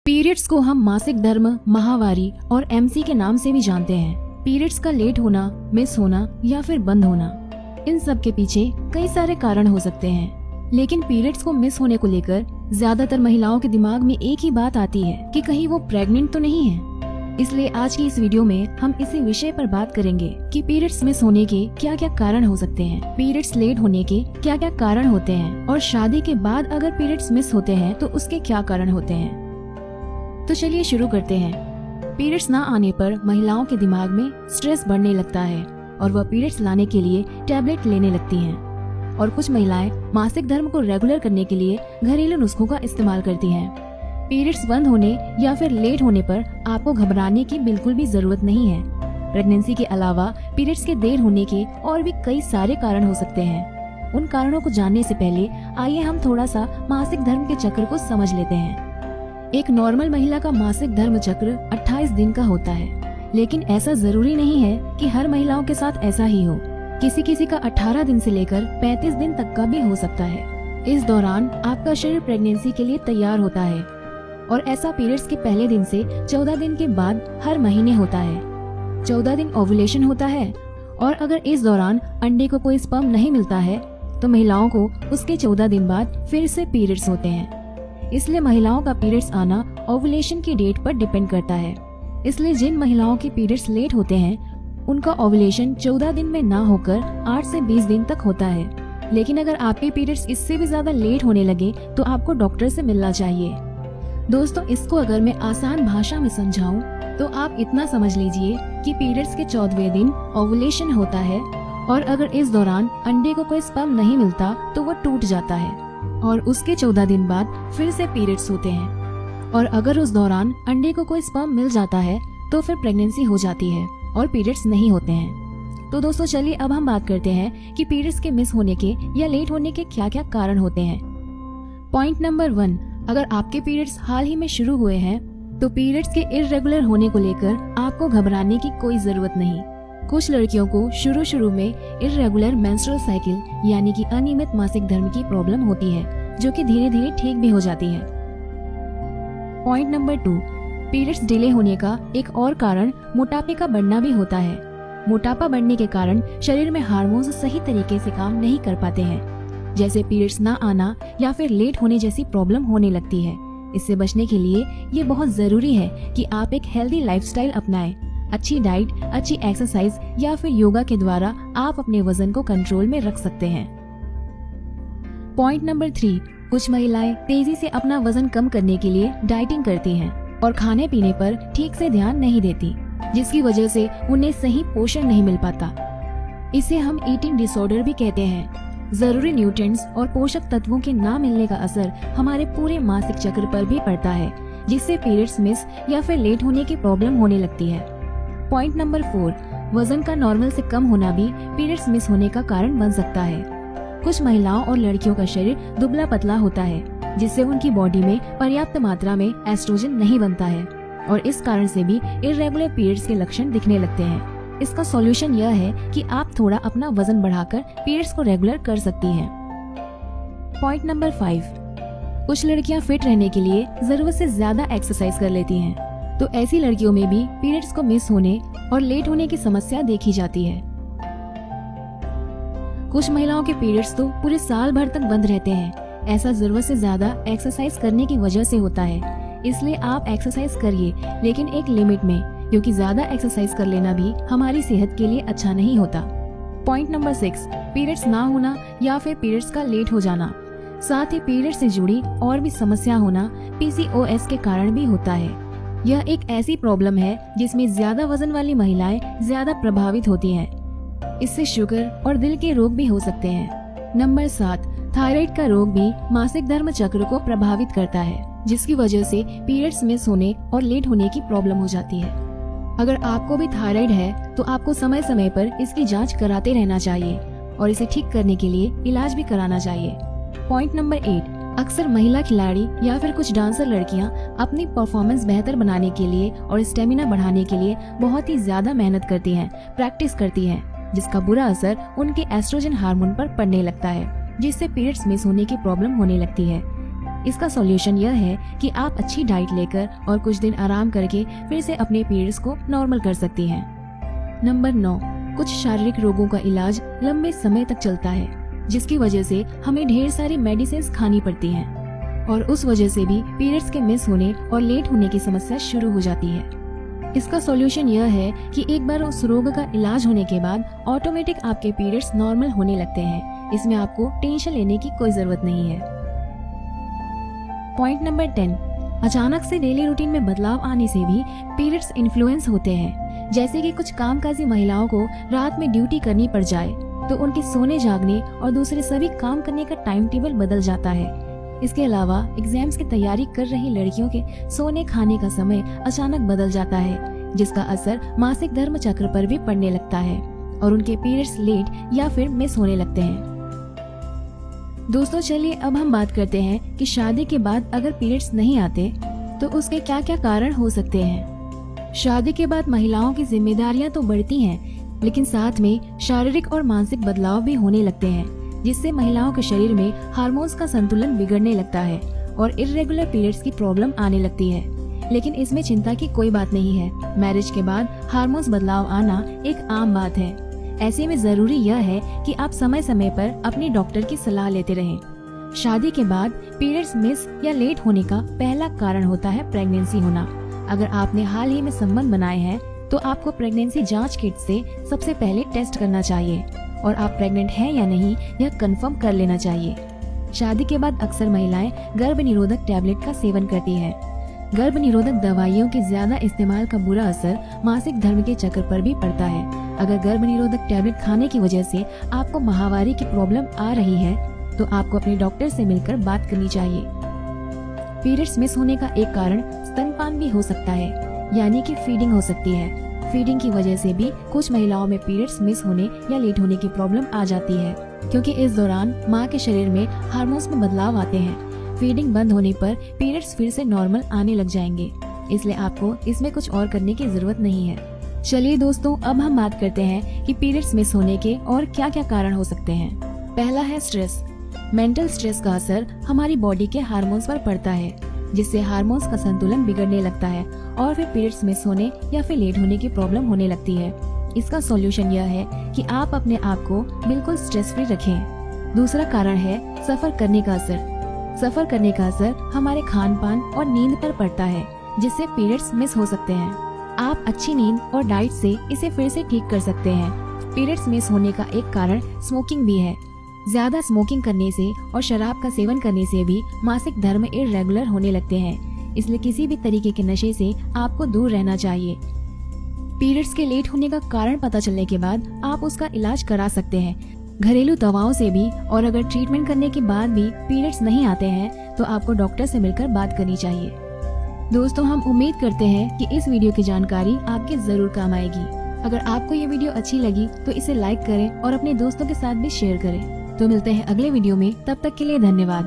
Periods को हम मासिक धर्म, माहवारी और एमसी के नाम से भी जानते हैं। पीरियड्स का लेट होना, मिस होना या फिर बंद होना, इन सब के पीछे कई सारे कारण हो सकते हैं। लेकिन पीरियड्स को मिस होने को लेकर ज्यादातर महिलाओं के दिमाग में एक ही बात आती है कि कहीं वो प्रेग्नेंट तो नहीं है। इसलिए आज की इस वीडियो में हम इसी विषय पर बात करेंगे कि पीरियड्स मिस होने के क्या क्या कारण हो सकते हैं, पीरियड्स लेट होने के क्या क्या कारण होते हैं और शादी के बाद अगर पीरियड्स मिस होते हैं तो उसके क्या कारण होते हैं। तो चलिए शुरू करते हैं। पीरियड्स ना आने पर महिलाओं के दिमाग में स्ट्रेस बढ़ने लगता है और वह पीरियड्स लाने के लिए टैबलेट लेने लगती हैं। और कुछ महिलाएं मासिक धर्म को रेगुलर करने के लिए घरेलू नुस्खों का इस्तेमाल करती हैं। पीरियड्स बंद होने या फिर लेट होने पर आपको घबराने की बिल्कुल भी जरूरत नहीं है। प्रेगनेंसी के अलावा पीरियड्स के देर होने के और भी कई सारे कारण हो सकते हैं। उन कारणों को जानने से पहले आइए हम थोड़ा सा मासिक धर्म के चक्र को समझ लेते हैं। एक नॉर्मल महिला का मासिक धर्म चक्र 28 दिन का होता है, लेकिन ऐसा जरूरी नहीं है कि हर महिलाओं के साथ ऐसा ही हो। किसी किसी का 18 दिन से लेकर 35 दिन तक का भी हो सकता है। इस दौरान आपका शरीर प्रेगनेंसी के लिए तैयार होता है और ऐसा पीरियड्स के पहले दिन से 14 दिन के बाद हर महीने होता है। 14 दिन ओव्यूलेशन होता है और अगर इस दौरान अंडे को कोई स्पर्म नहीं मिलता है तो महिलाओं को उसके 14 दिन बाद फिर से पीरियड्स होते हैं। इसलिए महिलाओं का पीरियड्स आना ओव्यूलेशन की डेट पर डिपेंड करता है। इसलिए जिन महिलाओं के पीरियड्स लेट होते हैं उनका ओव्यूलेशन 14 दिन में ना होकर 8 से 20 दिन तक होता है। लेकिन अगर आपके पीरियड्स इससे भी ज्यादा लेट होने लगे तो आपको डॉक्टर से मिलना चाहिए। दोस्तों, इसको अगर मैं आसान भाषा में समझाऊं तो आप इतना समझ लीजिए कि पीरियड्स के 14वें दिन ओव्यूलेशन होता है और अगर इस दौरान अंडे को कोई स्पर्म नहीं मिलता तो वो टूट जाता है और उसके 14 दिन बाद फिर से पीरियड्स होते हैं। और अगर उस दौरान अंडे को कोई स्पर्म मिल जाता है तो फिर प्रेगनेंसी हो जाती है और पीरियड्स नहीं होते हैं। तो दोस्तों चलिए अब हम बात करते हैं कि पीरियड्स के मिस होने के या लेट होने के क्या क्या कारण होते हैं। पॉइंट नंबर 1, अगर आपके पीरियड्स हाल ही में शुरू हुए हैं तो पीरियड्स के इर्रेगुलर होने को लेकर आपको घबराने की कोई जरूरत नहीं। कुछ लड़कियों को शुरू में इर्रेगुलर मेंस्ट्रुअल साइकिल यानी कि अनियमित मासिक धर्म की प्रॉब्लम होती है, जो कि धीरे धीरे ठीक भी हो जाती है। पॉइंट नंबर 2, पीरियड्स डिले होने का एक और कारण मोटापे का बढ़ना भी होता है। मोटापा बढ़ने के कारण शरीर में हार्मोन्स सही तरीके से काम नहीं कर पाते हैं, जैसे पीरियड्स ना आना या फिर लेट होने जैसी प्रॉब्लम होने लगती है। इससे बचने के लिए ये बहुत जरूरी है कि आप एक हेल्दी लाइफस्टाइल अपनाएं। अच्छी डाइट, अच्छी एक्सरसाइज या फिर योगा के द्वारा आप अपने वजन को कंट्रोल में रख सकते हैं। पॉइंट नंबर 3, कुछ महिलाएं तेजी से अपना वजन कम करने के लिए डाइटिंग करती हैं और खाने पीने पर ठीक से ध्यान नहीं देती, जिसकी वजह से उन्हें सही पोषण नहीं मिल पाता। इसे हम ईटिंग डिसऑर्डर भी कहते हैं। जरूरी न्यूट्रिएंट्स और पोषक तत्वों के ना मिलने का असर हमारे पूरे मासिक चक्र पर भी पड़ता है, जिससे पीरियड्स मिस या फिर लेट होने की प्रॉब्लम होने लगती है। पॉइंट नंबर 4, वजन का नॉर्मल से कम होना भी पीरियड्स मिस होने का कारण बन सकता है। कुछ महिलाओं और लड़कियों का शरीर दुबला पतला होता है, जिससे उनकी बॉडी में पर्याप्त मात्रा में एस्ट्रोजन नहीं बनता है और इस कारण से भी इर्रेगुलर पीरियड्स के लक्षण दिखने लगते हैं। इसका सॉल्यूशन यह है कि आप थोड़ा अपना वजन बढ़ाकर पीरियड्स को रेगुलर कर सकती हैं। पॉइंट नंबर 5, कुछ लड़कियां फिट रहने के लिए जरूरत से ज्यादा एक्सरसाइज कर लेती हैं, तो ऐसी लड़कियों में भी पीरियड्स को मिस होने और लेट होने की समस्या देखी जाती है। कुछ महिलाओं के पीरियड्स तो पूरे साल भर तक बंद रहते हैं। ऐसा जरूरत से ज्यादा एक्सरसाइज करने की वजह से होता है। इसलिए आप एक्सरसाइज करिए, लेकिन एक लिमिट में, क्योंकि ज्यादा एक्सरसाइज कर लेना भी हमारी सेहत के लिए अच्छा नहीं होता। पॉइंट नंबर 6, पीरियड्स ना होना या फिर पीरियड्स का लेट हो जाना, साथ ही पीरियड से जुड़ी और भी समस्या होना PCOS के कारण भी होता है। यह एक ऐसी प्रॉब्लम है जिसमें ज्यादा वजन वाली महिलाएं ज्यादा प्रभावित होती हैं। इससे शुगर और दिल के रोग भी हो सकते हैं। नंबर 7, थायराइड का रोग भी मासिक धर्म चक्र को प्रभावित करता है, जिसकी वजह से पीरियड्स मिस होने और लेट होने की प्रॉब्लम हो जाती है। अगर आपको भी थायराइड है तो आपको समय समय पर इसकी जांच कराते रहना चाहिए और इसे ठीक करने के लिए इलाज भी कराना चाहिए। पॉइंट नंबर 8, अक्सर महिला खिलाड़ी या फिर कुछ डांसर लड़कियां अपनी परफॉर्मेंस बेहतर बनाने के लिए और स्टेमिना बढ़ाने के लिए बहुत ही ज्यादा मेहनत करती हैं, प्रैक्टिस करती हैं, जिसका बुरा असर उनके एस्ट्रोजन हार्मोन पर पड़ने लगता है, जिससे पीरियड्स मिस होने की प्रॉब्लम होने लगती है। इसका सॉल्यूशन यह है कि आप अच्छी डाइट लेकर और कुछ दिन आराम करके फिर से अपने पीरियड्स को नॉर्मल कर सकती हैं। नंबर 9, कुछ शारीरिक रोगों का इलाज लंबे समय तक चलता है, जिसकी वजह से हमें ढेर सारी मेडिसिन खानी पड़ती हैं और उस वजह से भी पीरियड्स के मिस होने और लेट होने की समस्या शुरू हो जाती है। इसका सॉल्यूशन यह है कि एक बार उस रोग का इलाज होने के बाद ऑटोमेटिक आपके पीरियड्स नॉर्मल होने लगते हैं। इसमें आपको टेंशन लेने की कोई जरूरत नहीं है। पॉइंट नंबर 10, अचानक से डेली रूटीन में बदलाव आने से भी पीरियड्स इन्फ्लुएंस होते हैं। जैसे कि कुछ कामकाजी महिलाओं को रात में ड्यूटी करनी पड़ जाए तो उनके सोने जागने और दूसरे सभी काम करने का टाइम टेबल बदल जाता है। इसके अलावा एग्जाम्स की तैयारी कर रही लड़कियों के सोने खाने का समय अचानक बदल जाता है, जिसका असर मासिक धर्म चक्र पर भी पड़ने लगता है और उनके पीरियड्स लेट या फिर मिस होने लगते हैं। दोस्तों चलिए अब हम बात करते हैं कि शादी के बाद अगर पीरियड्स नहीं आते तो उसके क्या क्या कारण हो सकते हैं। शादी के बाद महिलाओं की जिम्मेदारियां तो बढ़ती हैं, लेकिन साथ में शारीरिक और मानसिक बदलाव भी होने लगते हैं, जिससे महिलाओं के शरीर में हार्मोन्स का संतुलन बिगड़ने लगता है और इर्रेगुलर पीरियड्स की प्रॉब्लम आने लगती है। लेकिन इसमें चिंता की कोई बात नहीं है। मैरिज के बाद हार्मोन्स बदलाव आना एक आम बात है। ऐसे में जरूरी यह है कि आप समय समय पर अपने डॉक्टर की सलाह लेते रहें। शादी के बाद पीरियड्स मिस या लेट होने का पहला कारण होता है प्रेगनेंसी होना। अगर आपने हाल ही में संबंध बनाए हैं तो आपको प्रेगनेंसी जांच किट से सबसे पहले टेस्ट करना चाहिए और आप प्रेग्नेंट हैं या नहीं यह कंफर्म कर लेना चाहिए। शादी के बाद अक्सर महिलाएं गर्भ निरोधक टैबलेट का सेवन करती हैं। गर्भ निरोधक दवाइयों के ज्यादा इस्तेमाल का बुरा असर मासिक धर्म के चक्र पर भी पड़ता है। अगर गर्भ निरोधक टैबलेट खाने की वजह से आपको माहवारी की प्रॉब्लम आ रही है तो आपको अपने डॉक्टर से मिलकर बात करनी चाहिए। पीरियड्स मिस होने का एक कारण स्तनपान भी हो सकता है, यानी कि फीडिंग हो सकती है। फीडिंग की वजह से भी कुछ महिलाओं में पीरियड्स मिस होने या लेट होने की प्रॉब्लम आ जाती है, क्योंकि इस दौरान माँ के शरीर में हार्मोन्स में बदलाव आते हैं। फीडिंग बंद होने पर पीरियड्स फिर से नॉर्मल आने लग जाएंगे, इसलिए आपको इसमें कुछ और करने की जरूरत नहीं है। चलिए दोस्तों अब हम बात करते हैं कि पीरियड्स मिस होने के और क्या क्या कारण हो सकते हैं। पहला है स्ट्रेस। मेंटल स्ट्रेस का असर हमारी बॉडी के हार्मोन्स पर पड़ता है, जिससे हार्मोन्स का संतुलन बिगड़ने लगता है और फिर पीरियड्स मिस होने या फिर लेट होने की प्रॉब्लम होने लगती है। इसका सॉल्यूशन यह है कि आप अपने आप को बिल्कुल स्ट्रेस फ्री रखें। दूसरा कारण है सफर करने का असर। सफर करने का असर हमारे खान पान और नींद पर पड़ता है, जिससे पीरियड्स मिस हो सकते हैं। आप अच्छी नींद और डाइट से इसे फिर से ठीक कर सकते हैं। पीरियड्स मिस होने का एक कारण स्मोकिंग भी है। ज्यादा स्मोकिंग करने से और शराब का सेवन करने से भी मासिक धर्म इर्रेगुलर होने लगते हैं, इसलिए किसी भी तरीके के नशे से आपको दूर रहना चाहिए। पीरियड्स के लेट होने का कारण पता चलने के बाद आप उसका इलाज करा सकते हैं, घरेलू दवाओं से भी। और अगर ट्रीटमेंट करने के बाद भी पीरियड्स नहीं आते हैं तो आपको डॉक्टर से मिलकर बात करनी चाहिए। दोस्तों हम उम्मीद करते हैं कि इस वीडियो की जानकारी आपके जरूर काम आएगी। अगर आपको ये वीडियो अच्छी लगी तो इसे लाइक करें और अपने दोस्तों के साथ भी शेयर करें। तो मिलते हैं अगले वीडियो में, तब तक के लिए धन्यवाद।